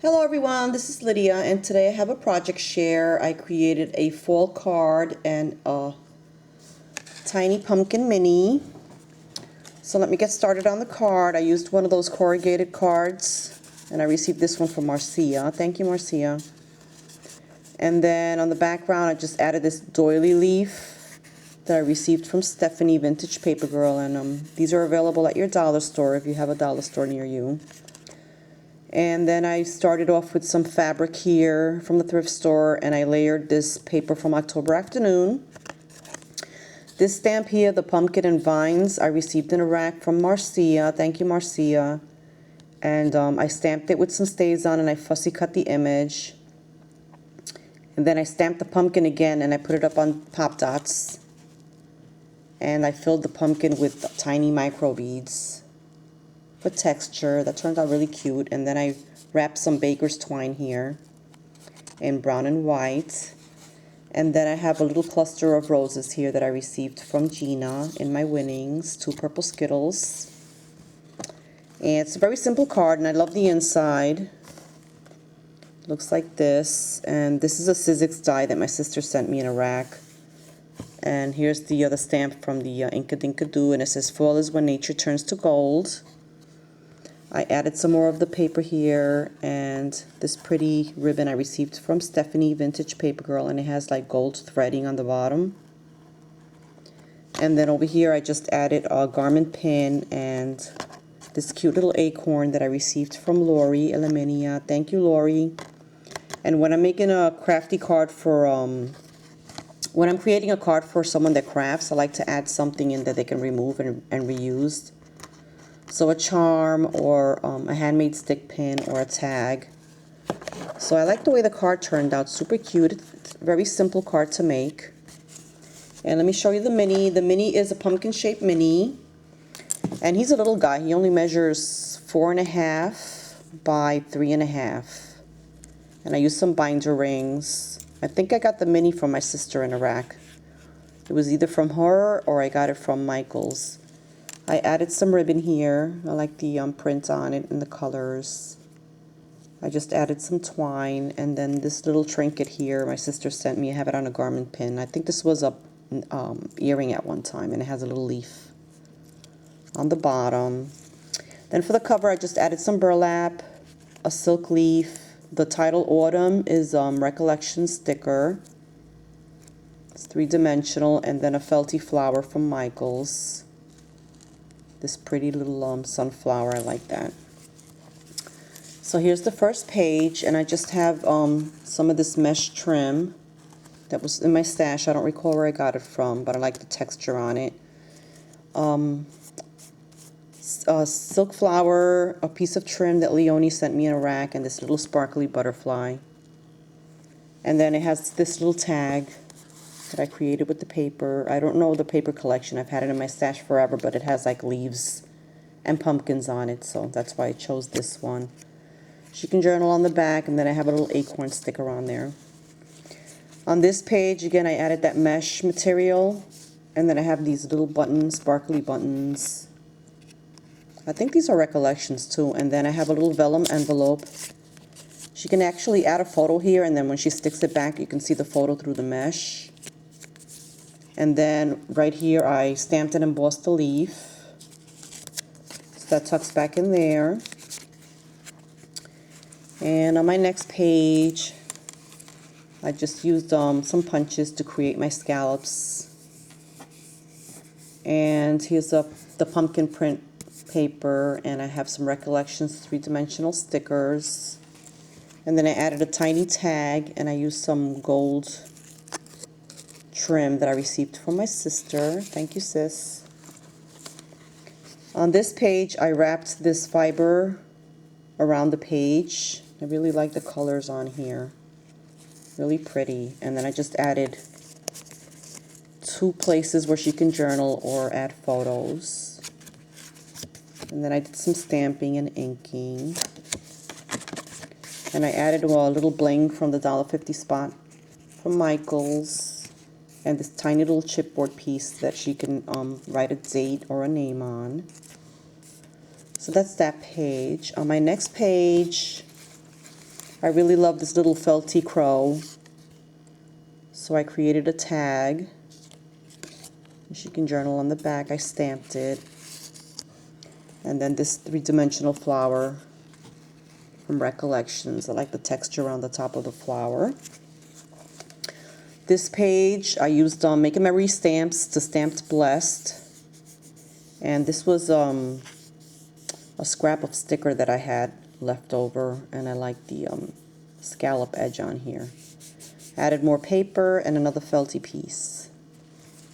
Hello everyone, this is Lydia and today I have a project share. I created a fall card and a tiny pumpkin mini. So let me get started on the card. I used one of those corrugated cards and I received this one from Marcia. Thank you, Marcia. And then on the background I just added this doily leaf that I received from Stephanie, Vintage Paper Girl, and these are available at your dollar store if you have a dollar store near you. And then I started off with some fabric here from the thrift store, and I layered this paper from October Afternoon. This stamp here, the pumpkin and vines, I received in a rack from Marcia. Thank you, Marcia. And I stamped it with some StazOn and I fussy cut the image. And then I stamped the pumpkin again and I put it up on pop dots. And I filled the pumpkin with tiny micro beads for texture. That turned out really cute. And then I wrapped some baker's twine here in brown and white. And then I have a little cluster of roses here that I received from Gina in my winnings, 2 purple Skittles. And it's a very simple card and I love the inside. It looks like this, and this is a Sizzix die that my sister sent me in a rack. And here's the other stamp from the Inkadinkado, and it says fall is when nature turns to gold. I added some more of the paper here, and this pretty ribbon I received from Stephanie, Vintage Paper Girl, and it has like gold threading on the bottom. And then over here I just added a garment pin and this cute little acorn that I received from Lori Elaminia. Thank you, Lori. And when I'm making a crafty card for, when I'm creating a card for someone that crafts, I like to add something in that they can remove and reuse. So a charm or a handmade stick pin or a tag. So I like the way the card turned out. Super cute. It's a very simple card to make. And let me show you the mini. The mini is a pumpkin shaped mini. And he's a little guy. He only measures 4.5 by 3.5. And I used some binder rings. I think I got the mini from my sister in a rack. It was either from her or I got it from Michael's. I added some ribbon here. I like the print on it and the colors. I just added some twine, and then this little trinket here my sister sent me. I have it on a garment pin. I think this was a earring at one time, and it has a little leaf on the bottom. Then for the cover I just added some burlap, a silk leaf. The title Autumn is Recollection sticker. It's 3-dimensional, and then a felty flower from Michael's. This pretty little sunflower, I like that. So here's the first page, and I just have some of this mesh trim that was in my stash. I don't recall where I got it from, but I like the texture on it. Silk flower, a piece of trim that Leonie sent me in a rack, and this little sparkly butterfly. And then it has this little tag that I created with the paper. I don't know the paper collection. I've had it in my stash forever, but it has like leaves and pumpkins on it, so that's why I chose this one. She can journal on the back, and then I have a little acorn sticker on there. On this page, again, I added that mesh material, and then I have these little buttons, sparkly buttons. I think these are recollections too, and then I have a little vellum envelope. She can actually add a photo here, and then when she sticks it back, you can see the photo through the mesh. And then right here, I stamped and embossed the leaf. So that tucks back in there. And on my next page, I just used some punches to create my scallops. And here's the pumpkin print paper, and I have some Recollections 3-dimensional stickers. And then I added a tiny tag, and I used some gold trim that I received from my sister. Thank you, sis. On this page, I wrapped this fiber around the page. I really like the colors on here. Really pretty. And then I just added 2 places where she can journal or add photos. And then I did some stamping and inking. And I added a little bling from the $1.50 spot from Michael's. And this tiny little chipboard piece that she can write a date or a name on. So that's that page. On my next page, I really love this little felty crow, so I created a tag. She can journal on the back. I stamped it. And then this three-dimensional flower from Recollections. I like the texture on the top of the flower. This page, I used Make a Memory stamps to Stamped Blessed. And this was a scrap of sticker that I had left over, and I like the scallop edge on here. Added more paper and another felty piece.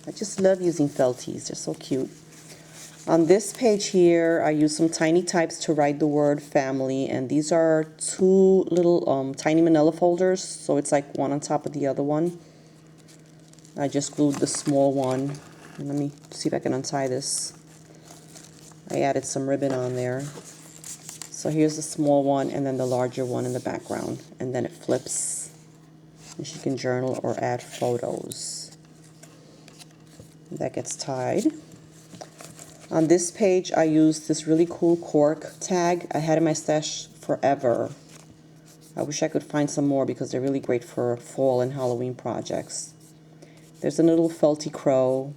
I just love using felties, they're so cute. On this page here, I used some tiny types to write the word family, and these are two little tiny manila folders, so it's like one on top of the other one. I just glued the small one. And let me see if I can untie this. I added some ribbon on there. So here's the small one and then the larger one in the background. And then it flips. And she can journal or add photos. That gets tied. On this page, I used this really cool cork tag. I had in my stash forever. I wish I could find some more because they're really great for fall and Halloween projects. There's a little felty crow.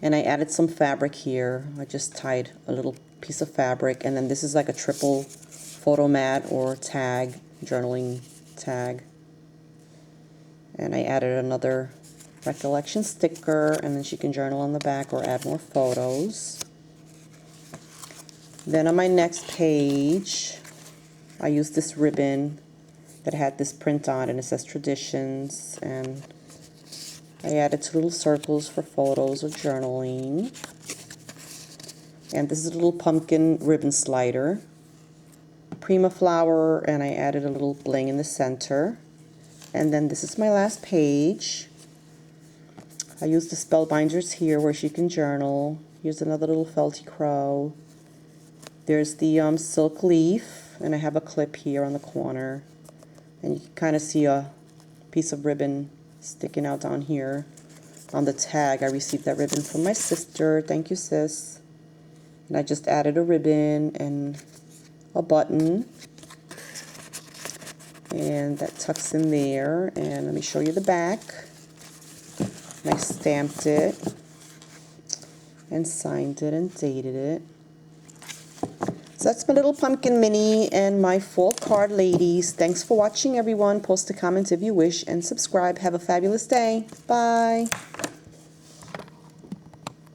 And I added some fabric here. I just tied a little piece of fabric. And then this is like a triple photo mat or tag, journaling tag. And I added another Recollection sticker, and then she can journal on the back or add more photos. Then on my next page, I used this ribbon that had this print on, and it says Traditions, and I added two little circles for photos or journaling. And this is a little pumpkin ribbon slider, Prima flower, and I added a little bling in the center. And then this is my last page. I used the spellbinders here where she can journal. Here's another little felty crow. There's the silk leaf, and I have a clip here on the corner. And you can kind of see a piece of ribbon sticking out down here on the tag. I received that ribbon from my sister. Thank you, sis. And I just added a ribbon and a button. And that tucks in there. And let me show you the back. I stamped it and signed it and dated it. So that's my little pumpkin mini and my fall card, ladies. Thanks for watching, everyone. Post a comment if you wish and subscribe. Have a fabulous day. Bye.